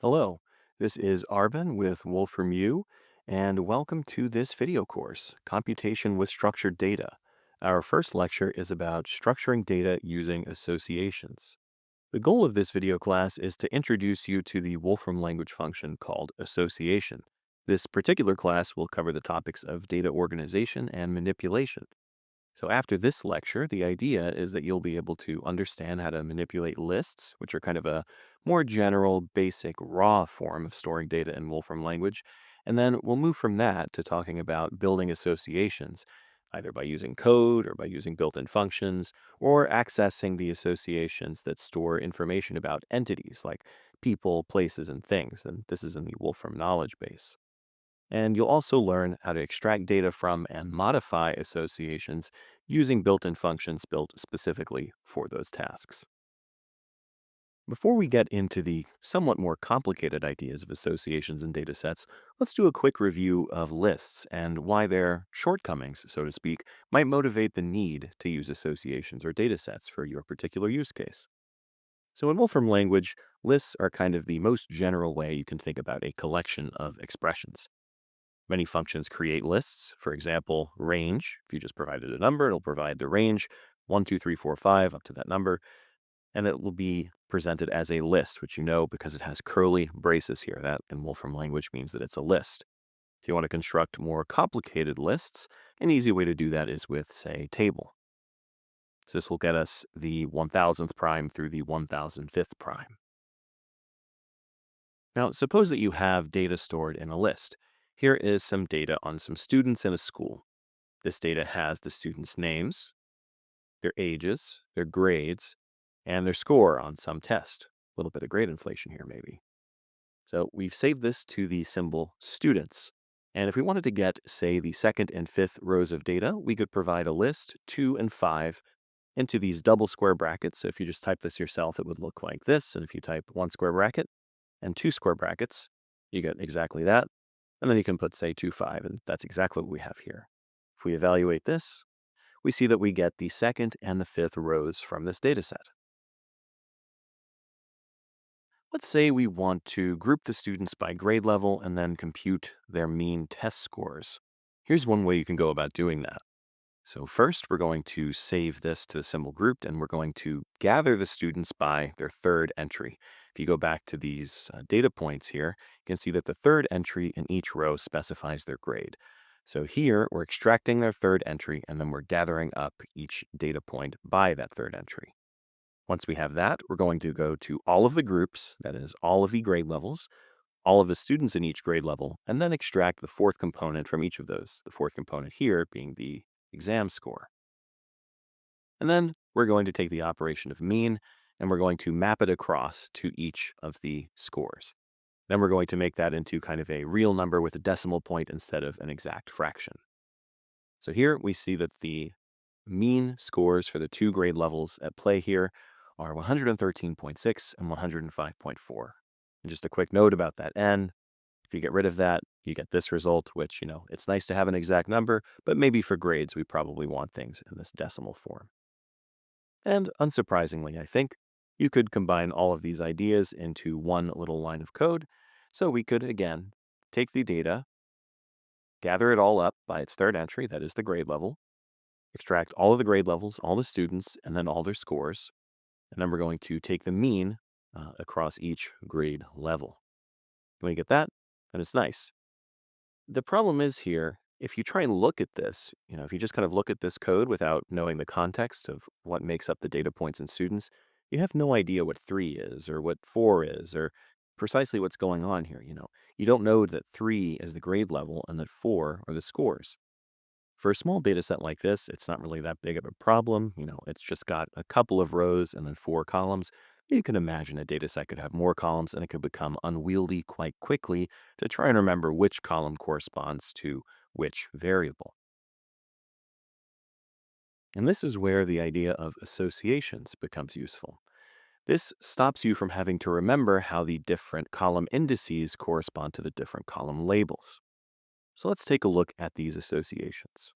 Hello, this is Arben with Wolfram U, and welcome to this video course, Computation with Structured Data. Our first lecture is about structuring data using associations. The goal of this video class is to introduce you to the Wolfram language function called association. This particular class will cover the topics of data organization and manipulation. So after this lecture, the idea is that you'll be able to understand how to manipulate lists, which are kind of a more general, basic, raw form of storing data in Wolfram language. And then we'll move from that to talking about building associations, either by using code or by using built-in functions, or accessing the associations that store information about entities like people, places, and things. And this is in the Wolfram knowledge base. And you'll also learn how to extract data from and modify associations using built-in functions built specifically for those tasks. Before we get into the somewhat more complicated ideas of associations and datasets, let's do a quick review of lists and why their shortcomings, so to speak, might motivate the need to use associations or datasets for your particular use case. So in Wolfram language, lists are kind of the most general way you can think about a collection of expressions. Many functions create lists. For example, range. If you just provided a number, it'll provide the range 1, 2, 3, 4, 5 up to that number. And it will be presented as a list, which you know because it has curly braces here. That in Wolfram language means that it's a list. If you want to construct more complicated lists, an easy way to do that is with, say, table. So this will get us the 1000th prime through the 1005th prime. Now, suppose that you have data stored in a list. Here is some data on some students in a school. This data has the students' names, their ages, their grades, and their score on some test. A little bit of grade inflation here, maybe. So we've saved this to the symbol students. And if we wanted to get, say, the second and fifth rows of data, we could provide a list 2 and 5 into these double square brackets. So if you just type this yourself, it would look like this. And if you type 1 square bracket and 2 square brackets, you get exactly that. And then you can put, say, 2, 5, and that's exactly what we have here. If we evaluate this, we see that we get the second and the fifth rows from this data set. Let's say we want to group the students by grade level and then compute their mean test scores. Here's one way you can go about doing that. So first, we're going to save this to the symbol grouped, and we're going to gather the students by their third entry. If you go back to these data points here, you can see that the third entry in each row specifies their grade. So here, we're extracting their third entry, and then we're gathering up each data point by that third entry. Once we have that, we're going to go to all of the groups, that is, all of the grade levels, all of the students in each grade level, and then extract the fourth component from each of those, the fourth component here being the exam score. And then we're going to take the operation of mean, and we're going to map it across to each of the scores. Then we're going to make that into kind of a real number with a decimal point instead of an exact fraction. So here we see that the mean scores for the two grade levels at play here are 113.6 and 105.4. And just a quick note about that n, if you get rid of that, you get this result, which, it's nice to have an exact number, but maybe for grades, we probably want things in this decimal form. And unsurprisingly, I think, you could combine all of these ideas into one little line of code. So we could, again, take the data, gather it all up by its third entry, that is the grade level, extract all of the grade levels, all the students, and then all their scores. And then we're going to take the mean across each grade level. When you get that, then it's nice. The problem is here, if you try and look at this, if you just kind of look at this code without knowing the context of what makes up the data points in students, you have no idea what 3 is or what 4 is or precisely what's going on here. You don't know that 3 is the grade level and that 4 are the scores. For a small data set like this, it's not really that big of a problem. It's just got a couple of rows and then 4 columns. You can imagine a data set could have more columns and it could become unwieldy quite quickly to try and remember which column corresponds to which variable. And this is where the idea of associations becomes useful. This stops you from having to remember how the different column indices correspond to the different column labels. So let's take a look at these associations.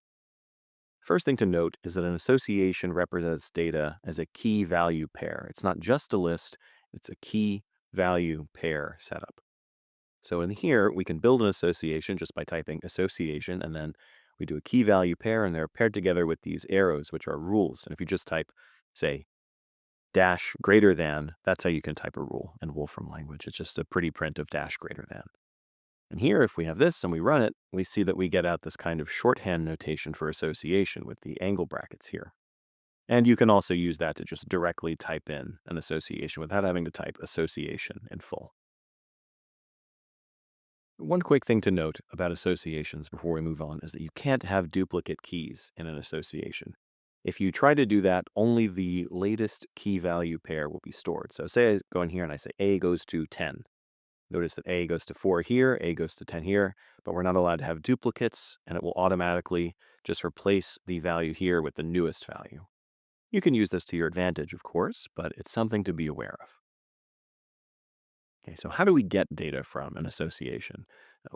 First thing to note is that an association represents data as a key value pair. It's not just a list, it's a key value pair setup. So in here, we can build an association just by typing association, and then we do a key value pair, and they're paired together with these arrows, which are rules. And if you just type, say, dash greater than, that's how you can type a rule in Wolfram language. It's just a pretty print of dash greater than. And here, if we have this and we run it, we see that we get out this kind of shorthand notation for association with the angle brackets here. And you can also use that to just directly type in an association without having to type association in full. One quick thing to note about associations before we move on is that you can't have duplicate keys in an association. If you try to do that, only the latest key value pair will be stored. So say I go in here and I say A goes to 10. Notice that A goes to 4 here, A goes to 10 here, but we're not allowed to have duplicates, and it will automatically just replace the value here with the newest value. You can use this to your advantage, of course, but it's something to be aware of. Okay, so how do we get data from an association?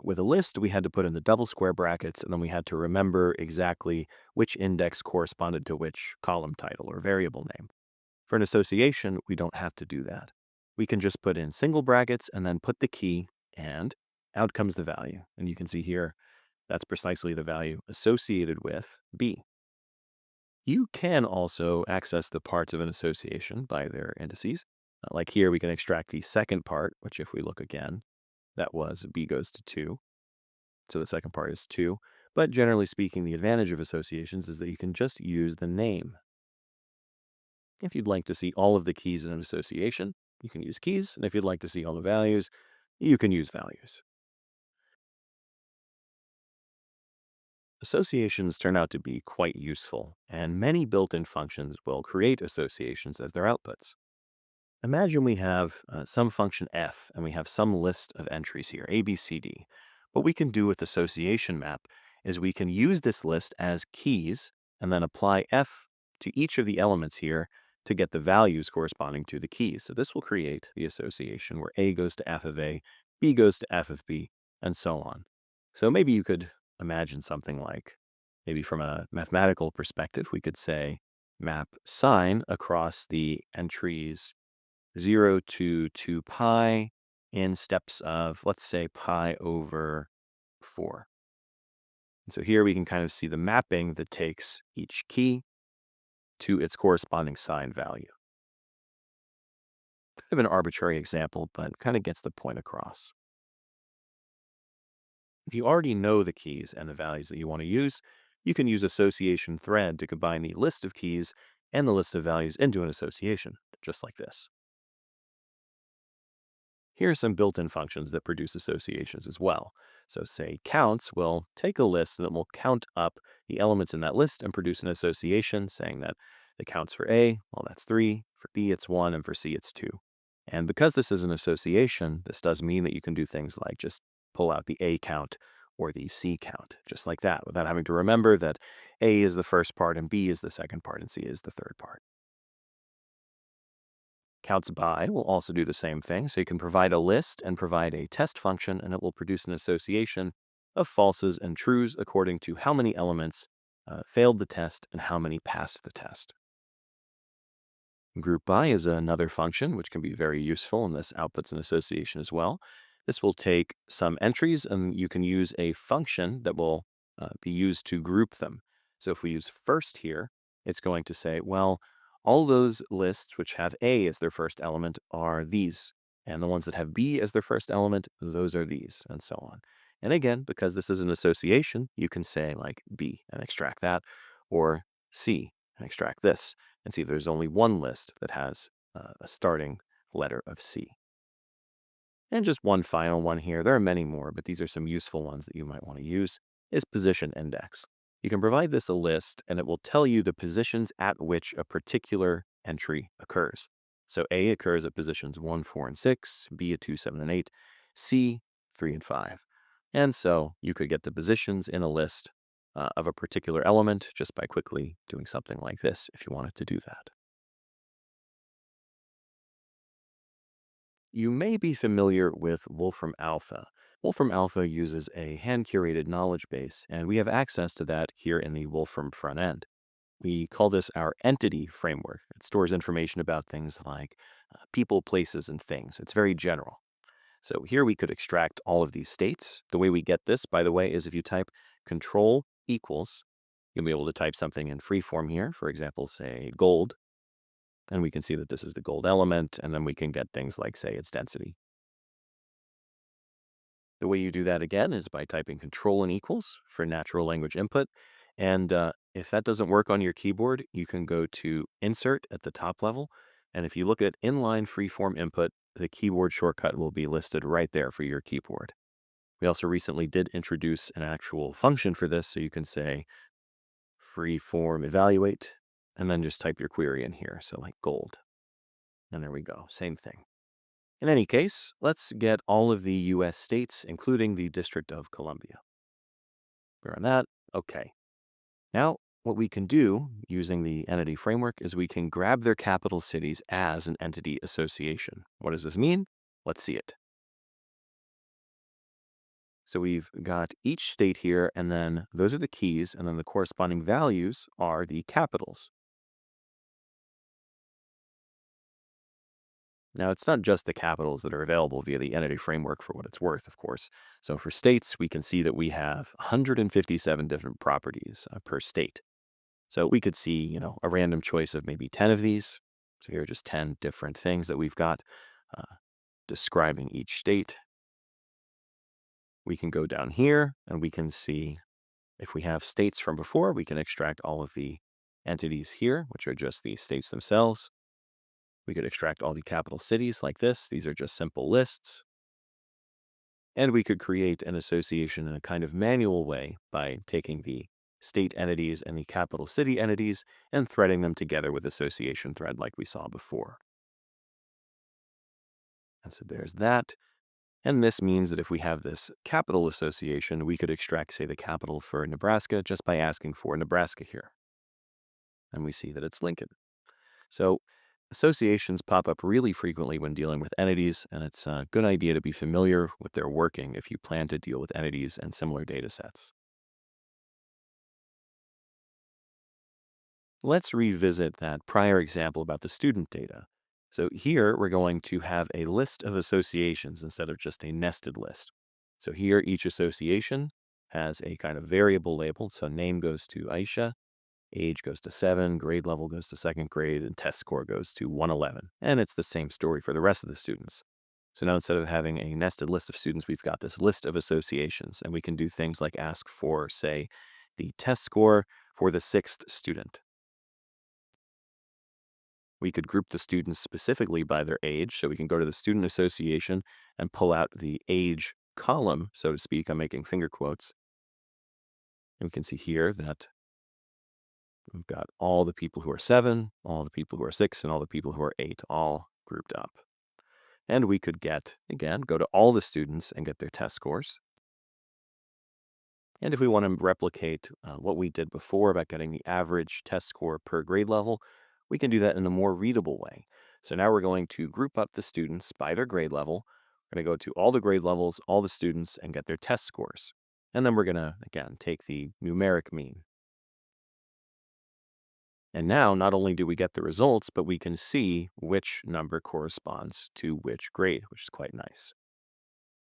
With a list, we had to put in the double square brackets, and then we had to remember exactly which index corresponded to which column title or variable name. For an association, we don't have to do that. We can just put in single brackets and then put the key, and out comes the value. And you can see here, that's precisely the value associated with B. You can also access the parts of an association by their indices. Like here, we can extract the second part, which if we look again, that was B goes to 2. So the second part is 2. But generally speaking, the advantage of associations is that you can just use the name. If you'd like to see all of the keys in an association, you can use keys. And if you'd like to see all the values, you can use values. Associations turn out to be quite useful, and many built-in functions will create associations as their outputs. Imagine we have some function f, and we have some list of entries here, a, b, c, d. What we can do with association map is we can use this list as keys, and then apply f to each of the elements here to get the values corresponding to the keys. So this will create the association where a goes to f of a, b goes to f of b, and so on. So maybe you could imagine something like, maybe from a mathematical perspective, we could say map sine across the entries 0 to 2 pi in steps of, let's say, pi over 4. And so here we can kind of see the mapping that takes each key to its corresponding sine value. Kind of an arbitrary example, but kind of gets the point across. If you already know the keys and the values that you want to use, you can use association thread to combine the list of keys and the list of values into an association, just like this. Here are some built-in functions that produce associations as well. So say counts will take a list and it will count up the elements in that list and produce an association saying that the counts for A, well, that's 3, for B, it's 1, and for C, it's 2. And because this is an association, this does mean that you can do things like just pull out the A count or the C count, just like that, without having to remember that A is the first part and B is the second part and C is the third part. Counts by will also do the same thing, so you can provide a list and provide a test function, and it will produce an association of falses and trues according to how many elements failed the test and how many passed the test. Group by is another function which can be very useful, and this outputs an association as well. This will take some entries, and you can use a function that will be used to group them. So if we use first here, it's going to say, well, all those lists which have A as their first element are these, and the ones that have B as their first element, those are these, and so on. And again, because this is an association, you can say like B and extract that, or C and extract this, and see there's only one list that has a starting letter of C. And just one final one here, there are many more, but these are some useful ones that you might want to use, is position index. You can provide this a list, and it will tell you the positions at which a particular entry occurs. So A occurs at positions 1, 4, and 6, B at 2, 7, and 8, C 3 and 5. And so you could get the positions in a list of a particular element just by quickly doing something like this if you wanted to do that. You may be familiar with Wolfram Alpha. Wolfram Alpha uses a hand-curated knowledge base, and we have access to that here in the Wolfram front end. We call this our entity framework. It stores information about things like people, places, and things. It's very general. So here we could extract all of these states. The way we get this, by the way, is if you type control equals, you'll be able to type something in free form here. For example, say gold, and we can see that this is the gold element, and then we can get things like, say, its density. The way you do that again is by typing control and equals for natural language input. And if that doesn't work on your keyboard, you can go to insert at the top level. And if you look at inline freeform input, the keyboard shortcut will be listed right there for your keyboard. We also recently did introduce an actual function for this. So you can say freeform evaluate, and then just type your query in here. So like gold. And there we go. Same thing. In any case, let's get all of the US states, including the District of Columbia. We're on that. Okay. Now, what we can do using the entity framework is we can grab their capital cities as an entity association. What does this mean? Let's see it. So we've got each state here, and then those are the keys, and then the corresponding values are the capitals. Now, it's not just the capitals that are available via the entity framework for what it's worth, of course. So for states, we can see that we have 157 different properties per state. So we could see, a random choice of maybe 10 of these. So here are just 10 different things that we've got describing each state. We can go down here and we can see if we have states from before, we can extract all of the entities here, which are just the states themselves. We could extract all the capital cities like this. These are just simple lists. And we could create an association in a kind of manual way by taking the state entities and the capital city entities and threading them together with association thread like we saw before. And so there's that. And this means that if we have this capital association, we could extract, say, the capital for Nebraska just by asking for Nebraska here. And we see that it's Lincoln. So associations pop up really frequently when dealing with entities, and it's a good idea to be familiar with their working if you plan to deal with entities and similar data sets. Let's revisit that prior example about the student data. So here we're going to have a list of associations instead of just a nested list. So here each association has a kind of variable label. So name goes to Aisha, age goes to 7, grade level goes to second grade, and test score goes to 111. And it's the same story for the rest of the students. So now instead of having a nested list of students, we've got this list of associations, and we can do things like ask for, say, the test score for the sixth student. We could group the students specifically by their age. So we can go to the student association and pull out the age column, so to speak. I'm making finger quotes. And we can see here that we've got all the people who are 7, all the people who are 6, and all the people who are 8 all grouped up. And we could go to all the students and get their test scores. And if we want to replicate what we did before about getting the average test score per grade level, we can do that in a more readable way. So now we're going to group up the students by their grade level. We're going to go to all the grade levels, all the students, and get their test scores. And then we're going to, again, take the numeric mean. And now not only do we get the results, but we can see which number corresponds to which grade, which is quite nice.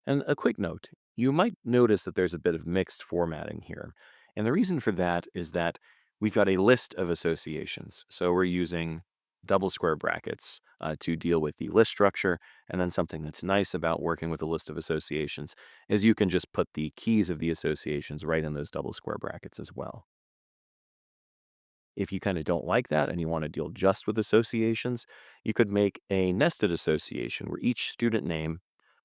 And a quick note, you might notice that there's a bit of mixed formatting here. And the reason for that is that we've got a list of associations. So we're using double square brackets to deal with the list structure. And then something that's nice about working with a list of associations is you can just put the keys of the associations right in those double square brackets as well. If you kind of don't like that and you want to deal just with associations, you could make a nested association where each student name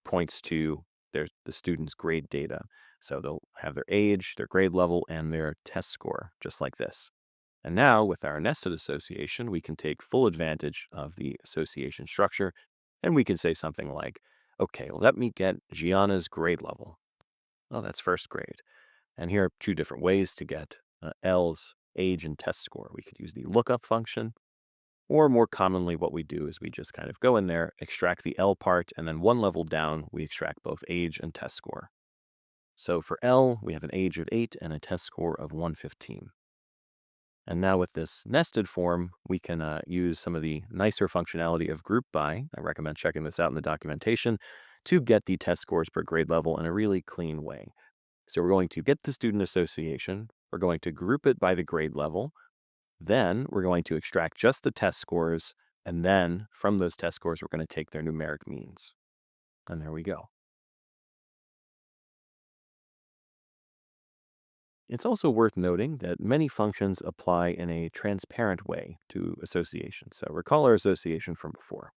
points to the student's grade data. So they'll have their age, their grade level, and their test score, just like this. And now with our nested association, we can take full advantage of the association structure, and we can say something like, okay, let me get Gianna's grade level. Well, that's first grade. And here are two different ways to get L's age and test score. We could use the lookup function, or more commonly what we do is we just kind of go in there, extract the L part, and then one level down, we extract both age and test score. So for L, we have an age of 8 and a test score of 115. And now with this nested form, we can use some of the nicer functionality of group by. I recommend checking this out in the documentation to get the test scores per grade level in a really clean way. So we're going to get the student association. We're going to group it by the grade level. Then we're going to extract just the test scores. And then from those test scores, we're going to take their numeric means. And there we go. It's also worth noting that many functions apply in a transparent way to association. So recall our association from before.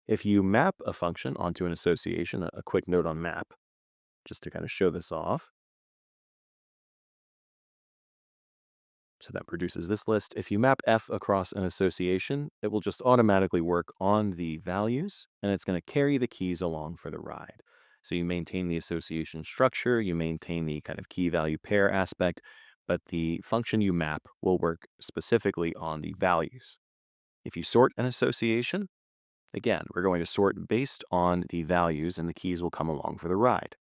If you map a function onto an association, a quick note on map, just to kind of show this off. So that produces this list. If you map f across an association, it will just automatically work on the values, and it's going to carry the keys along for the ride. So you maintain the association structure, you maintain the kind of key value pair aspect, but the function you map will work specifically on the values. If you sort an association, again, we're going to sort based on the values, and the keys will come along for the ride.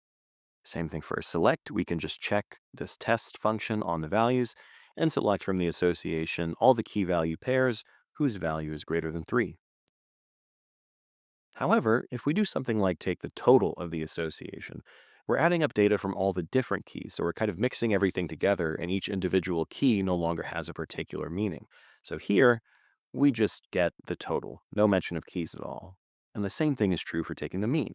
Same thing for select. We can just check this test function on the values and select from the association all the key value pairs whose value is greater than 3. However, if we do something like take the total of the association, we're adding up data from all the different keys, so we're kind of mixing everything together, and each individual key no longer has a particular meaning. So here, we just get the total, no mention of keys at all. And the same thing is true for taking the mean.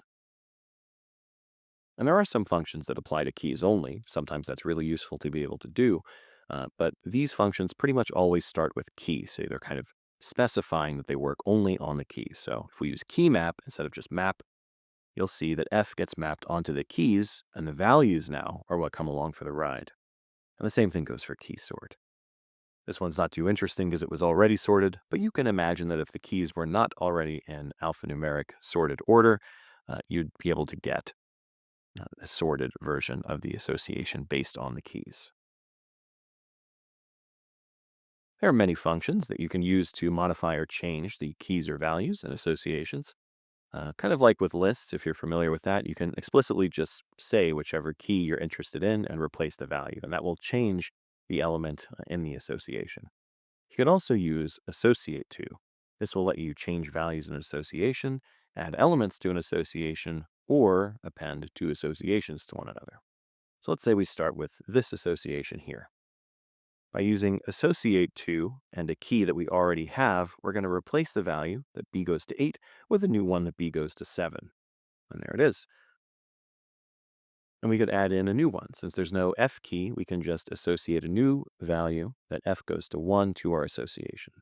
And there are some functions that apply to keys only. Sometimes that's really useful to be able to do. But these functions pretty much always start with key. So they're kind of specifying that they work only on the keys. So if we use key map instead of just map, you'll see that f gets mapped onto the keys, and the values now are what come along for the ride. And the same thing goes for key sort. This one's not too interesting because it was already sorted, but you can imagine that if the keys were not already in alphanumeric sorted order, you'd be able to get a sorted version of the association based on the keys. There are many functions that you can use to modify or change the keys or values in associations. Kind of like with lists, if you're familiar with that, you can explicitly just say whichever key you're interested in and replace the value, and that will change the element in the association. You can also use associate to. This will let you change values in an association, add elements to an association, or append two associations to one another. So let's say we start with this association here. By using associate to and a key that we already have, we're going to replace the value that b goes to 8 with a new one that b goes to 7. And there it is. And we could add in a new one. Since there's no f key, we can just associate a new value that f goes to 1 to our association.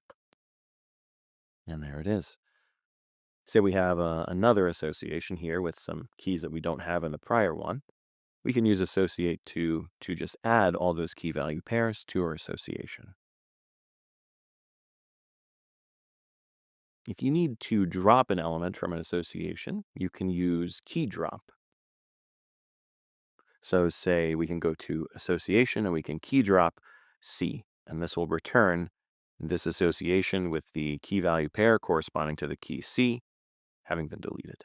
And there it is. Say we have another association here with some keys that we don't have in the prior one. We can use associate to just add all those key value pairs to our association. If you need to drop an element from an association, you can use key drop. So say we can go to association and we can key drop C, and this will return this association with the key value pair corresponding to the key C having been deleted.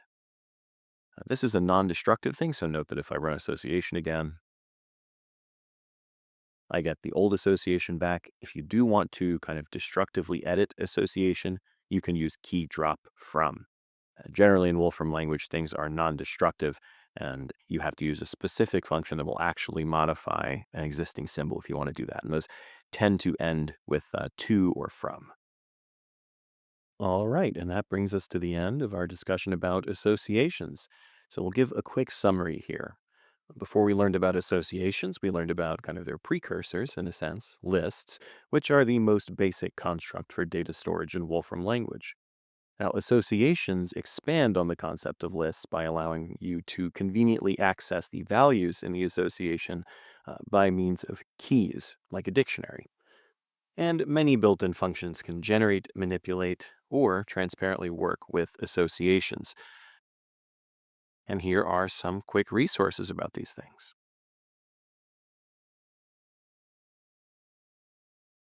This is a non-destructive thing, so note that if I run association again, I get the old association back. If you do want to kind of destructively edit association, you can use key drop from. Generally in Wolfram language, things are non-destructive, and you have to use a specific function that will actually modify an existing symbol if you want to do that. And those tend to end with to or from. All right, and that brings us to the end of our discussion about associations. So we'll give a quick summary here. Before we learned about associations, we learned about kind of their precursors, in a sense, lists, which are the most basic construct for data storage in Wolfram language. Now, associations expand on the concept of lists by allowing you to conveniently access the values in the association by means of keys, like a dictionary. And many built-in functions can generate, manipulate, or transparently work with associations. And here are some quick resources about these things.